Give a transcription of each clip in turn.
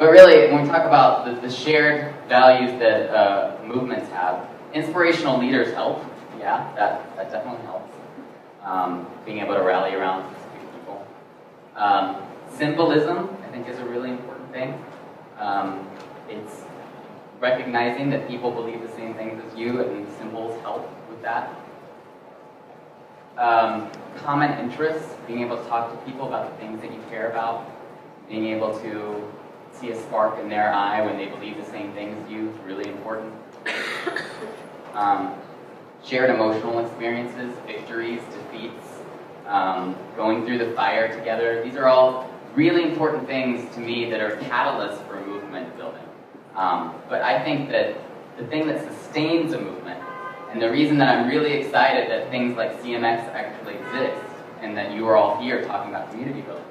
But really, when we talk about the shared values that movements have, inspirational leaders help. Yeah, that definitely helps. Being able to rally around specific people. Symbolism, I think, is a really important thing. It's recognizing that people believe the same things as you, and symbols help with that. Common interests, being able to talk to people about the things that you care about, being able to see a spark in their eye when they believe the same things as you is really important. Shared emotional experiences, victories, defeats, going through the fire together. These are all really important things to me that are catalysts for movement building. But I think that the thing that sustains a movement, and the reason that I'm really excited that things like CMX actually exist, and that you are all here talking about community building,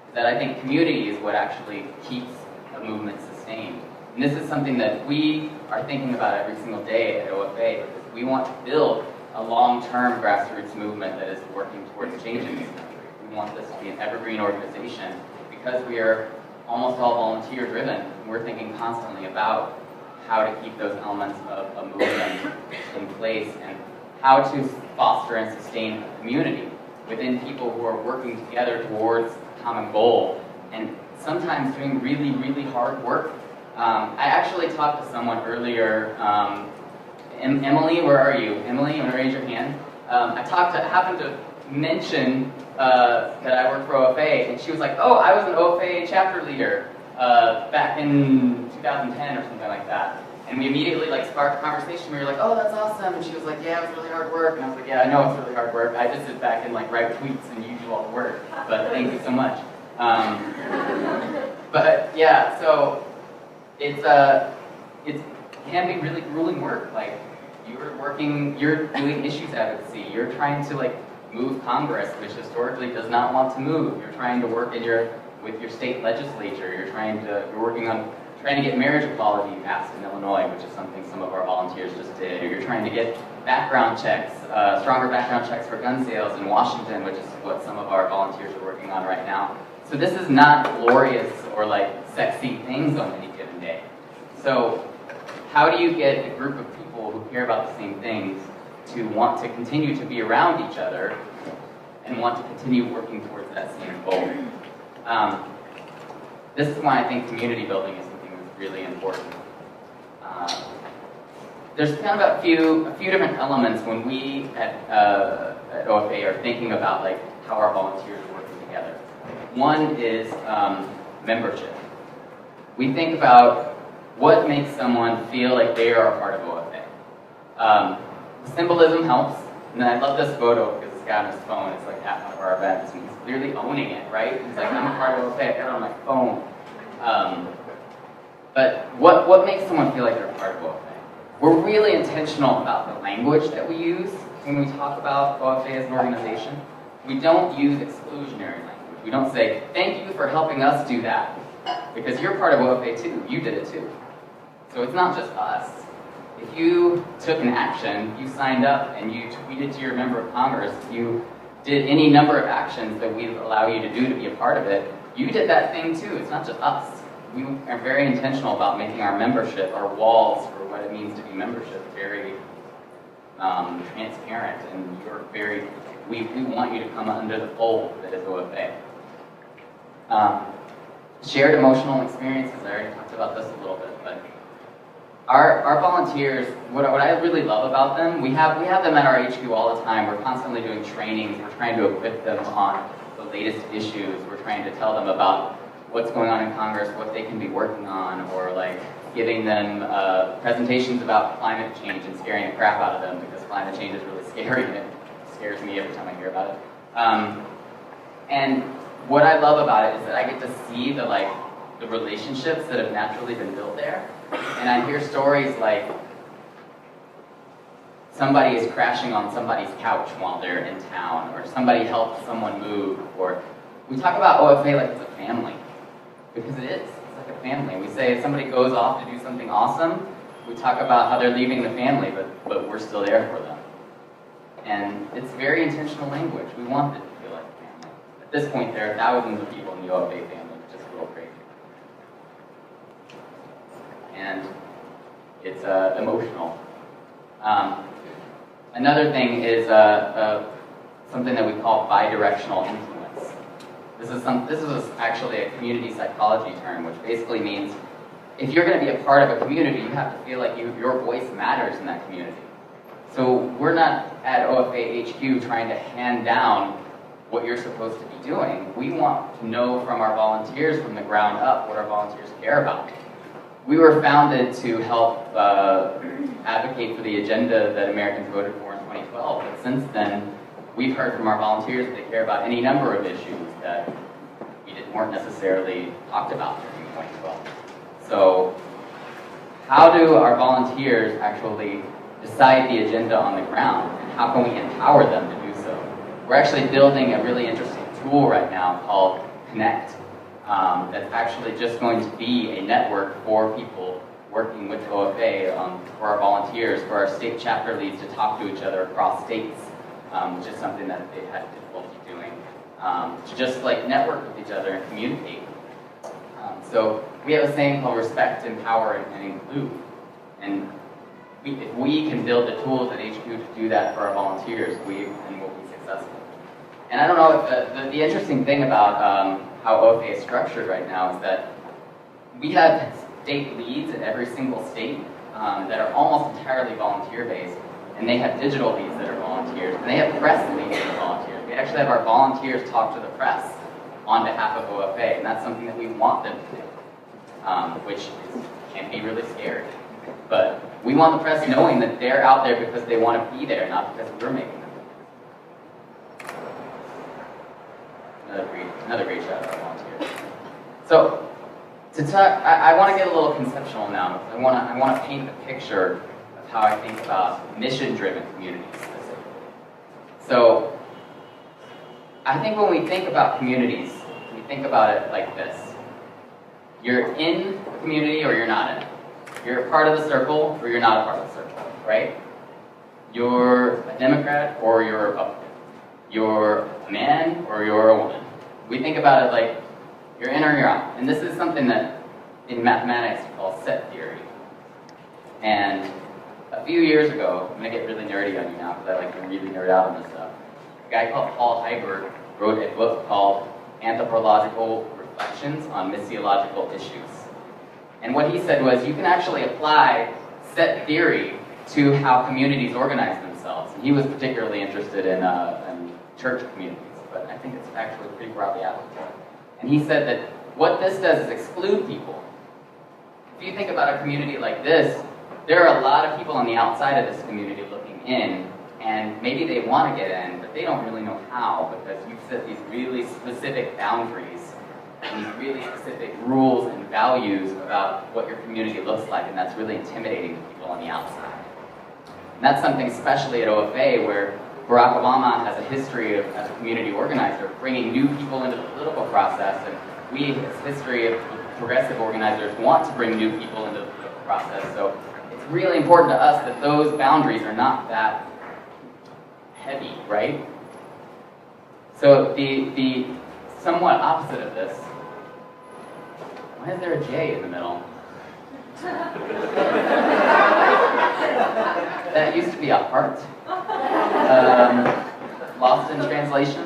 is that I think community is what actually keeps a movement sustained. And this is something that we are thinking about every single day at OFA, because we want to build a long-term grassroots movement that is working towards changing this country. We want this to be an evergreen organization because we are almost all volunteer-driven, and we're thinking constantly about how to keep those elements of a movement in place and how to foster and sustain a community within people who are working together towards a common goal and sometimes doing really, really hard work. I actually talked to someone earlier, Emily, where are you? Emily, you want to raise your hand? I happened to mention that I work for OFA, and she was like, oh, I was an OFA chapter leader back in 2010 or something like that. And we immediately sparked a conversation. We were like, oh, that's awesome. And she was like, yeah, it was really hard work. And I was like, yeah, I know it's really hard work. I just sit back and write tweets and you do all the work. But thank you so much. But yeah, so it can be really grueling work. You're doing issues advocacy. You're trying to move Congress, which historically does not want to move. You're trying to work with your state legislature. You're working on trying to get marriage equality passed in Illinois, which is something some of our volunteers just did. Or you're trying to get background checks, stronger background checks for gun sales in Washington, which is what some of our volunteers are working on right now. So this is not glorious or sexy things on any given day. So how do you get a group of people who care about the same things to want to continue to be around each other and want to continue working towards that same goal? This is why I think community building is something that's really important. There's kind of a few different elements when we at OFA are thinking about how our volunteers are working together. One is membership. We think about what makes someone feel like they are a part of OFA. Symbolism helps, and I love this photo because this guy on his phone is at one of our events, and he's clearly owning it, right? He's like, I'm a part of OFA, I got it on my phone. But what makes someone feel like they're a part of OFA? We're really intentional about the language that we use when we talk about OFA as an organization. We don't use exclusionary language. We don't say, thank you for helping us do that, because you're part of OFA too. You did it too. So it's not just us. If you took an action, you signed up and you tweeted to your member of Congress, you did any number of actions that we allow you to do to be a part of it, you did that thing too. It's not just us. We are very intentional about making our membership, our walls for what it means to be membership, very transparent, and we want you to come under the fold that is OFA. Shared emotional experiences, I already talked about this a little bit, but our volunteers, what I really love about them, we have them at our HQ all the time. We're constantly doing trainings. We're trying to equip them on the latest issues. We're trying to tell them about what's going on in Congress, what they can be working on, or giving them presentations about climate change and scaring the crap out of them, because climate change is really scary and it scares me every time I hear about it. And what I love about it is that I get to see the relationships that have naturally been built there. And I hear stories like somebody is crashing on somebody's couch while they're in town, or somebody helped someone move, or we talk about OFA like it's a family, because it is. It's like a family. We say if somebody goes off to do something awesome, we talk about how they're leaving the family, but we're still there for them. And it's very intentional language. We want it to feel like a family. At this point, there are thousands of people in the OFA family, which is a little crazy. and it's emotional. Another thing is something that we call bi-directional influence. This is actually a community psychology term, which basically means if you're going to be a part of a community, you have to feel like your voice matters in that community. So we're not at OFA HQ trying to hand down what you're supposed to be doing. We want to know from our volunteers from the ground up what our volunteers care about. We were founded to help advocate for the agenda that Americans voted for in 2012, but since then, we've heard from our volunteers that they care about any number of issues that weren't necessarily talked about during 2012. So how do our volunteers actually decide the agenda on the ground, and how can we empower them to do so? We're actually building a really interesting tool right now called Connect, that's actually just going to be a network for people working with OFA, for our volunteers, for our state chapter leads to talk to each other across states, which is something that they've had difficulty doing, to just like network with each other and communicate. So we have a saying called respect, empower, and include. And if we can build the tools at HQ to do that for our volunteers, we will be successful. And I don't know, the interesting thing about how OFA is structured right now is that we have state leads in every single state that are almost entirely volunteer-based, and they have digital leads that are volunteers, and they have press leads that are volunteers. We actually have our volunteers talk to the press on behalf of OFA, and that's something that we want them to do, which can be really scary. But we want the press knowing that they're out there because they want to be there, not because we're making them. Another great shout out to volunteers. So, I want to get a little conceptual now. I want to paint the picture of how I think about mission-driven communities specifically. So, I think when we think about communities, we think about it like this. You're in the community or you're not in it. You're a part of the circle or you're not a part of the circle, right? You're a Democrat or you're a Republican. You're a man or you're a woman. We think about it like you're in or you're out. And this is something that in mathematics we call set theory. And a few years ago, I'm going to get really nerdy on you now because I like to really nerd out on this stuff. A guy called Paul Heiberg wrote a book called Anthropological Reflections on Missiological Issues. And what he said was you can actually apply set theory to how communities organize themselves. And he was particularly interested in church communities, but I think it's actually pretty broadly applicable. And he said that what this does is exclude people. If you think about a community like this, there are a lot of people on the outside of this community looking in, and maybe they want to get in, but they don't really know how, because you've set these really specific boundaries and these really specific rules and values about what your community looks like, and that's really intimidating to people on the outside. And that's something especially at OFA where Barack Obama has a history of, as a community organizer, bringing new people into the political process, and we, as history of progressive organizers, want to bring new people into the political process. So it's really important to us that those boundaries are not that heavy, right? So the somewhat opposite of this, why is there a J in the middle? That used to be a heart. Lost in translation.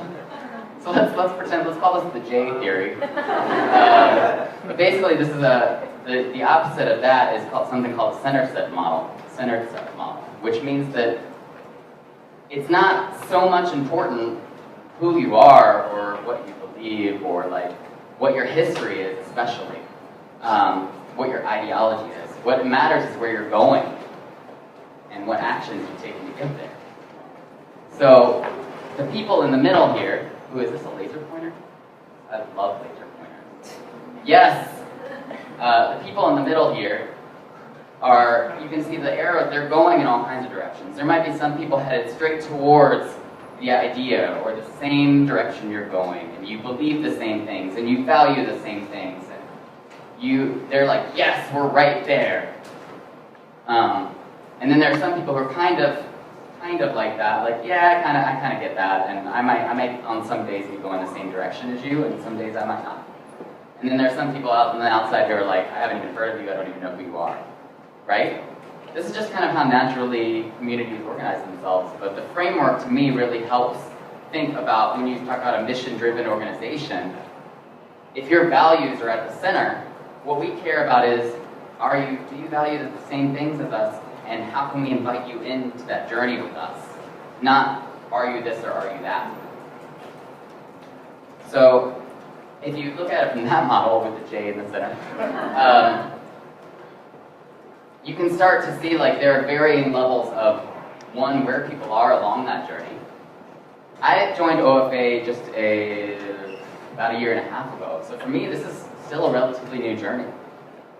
So let's pretend, let's call this the J theory. But basically this is the opposite of that is called something called centered set model, which means that it's not so much important who you are or what you believe or like what your history is especially, what your ideology is. What matters is where you're going and what actions you've taken to get there. So the people in the middle here, is this a laser pointer? I love laser pointers. Yes! The people in the middle here are, you can see the arrows, they're going in all kinds of directions. There might be some people headed straight towards the idea or the same direction you're going, and you believe the same things, and you value the same things, and they're like, yes, we're right there. And then there are some people who are kind of like that, like, yeah, I kind of get that, and I might on some days be going the same direction as you, and some days I might not. And then there's some people out on the outside who are like, I haven't even heard of you, I don't even know who you are, right? This is just kind of how naturally communities organize themselves, but the framework to me really helps think about, when you talk about a mission-driven organization, if your values are at the center, what we care about is, do you value the same things as us, and how can we invite you into that journey with us? Not, are you this or are you that? So, if you look at it from that model with the J in the center, you can start to see like there are varying levels of, one, where people are along that journey. I joined OFA just about a year and a half ago, so for me this is still a relatively new journey.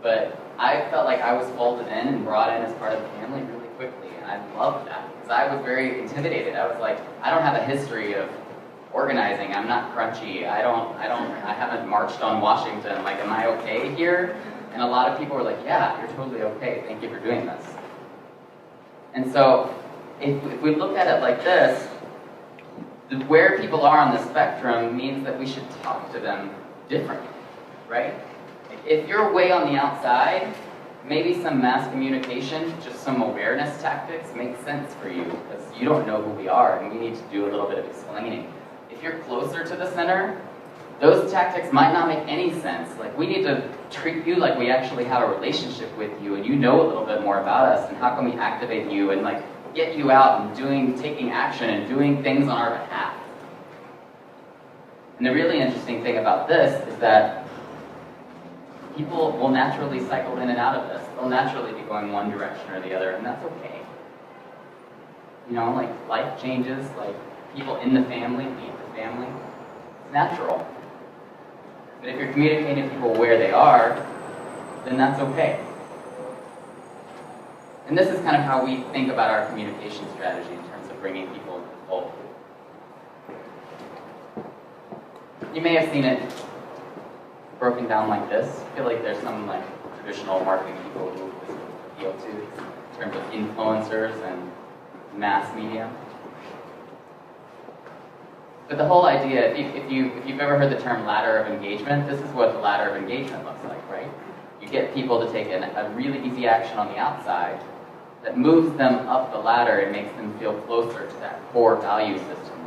But I felt like I was folded in and brought in as part of the family really quickly, and I loved that, because I was very intimidated. I was like, I don't have a history of organizing, I'm not crunchy, I haven't marched on Washington, like, am I okay here? And a lot of people were like, yeah, you're totally okay, thank you for doing this. And so, if we look at it like this, where people are on the spectrum means that we should talk to them differently, right? If you're way on the outside, maybe some mass communication, just some awareness tactics make sense for you, because you don't know who we are, and we need to do a little bit of explaining. If you're closer to the center, those tactics might not make any sense. Like, we need to treat you like we actually have a relationship with you, and you know a little bit more about us, and how can we activate you and like get you out and taking action and doing things on our behalf. And the really interesting thing about this is that people will naturally cycle in and out of this. They'll naturally be going one direction or the other, and that's okay. You know, like, life changes, like, people in the family leave the family. It's natural. But if you're communicating to people where they are, then that's okay. And this is kind of how we think about our communication strategy in terms of bringing people into the fold. You may have seen it broken down like this. I feel like there's some like traditional marketing people who this would appeal to in terms of influencers and mass media. But the whole idea, if you've ever heard the term ladder of engagement, this is what the ladder of engagement looks like, right? You get people to take a really easy action on the outside that moves them up the ladder and makes them feel closer to that core value system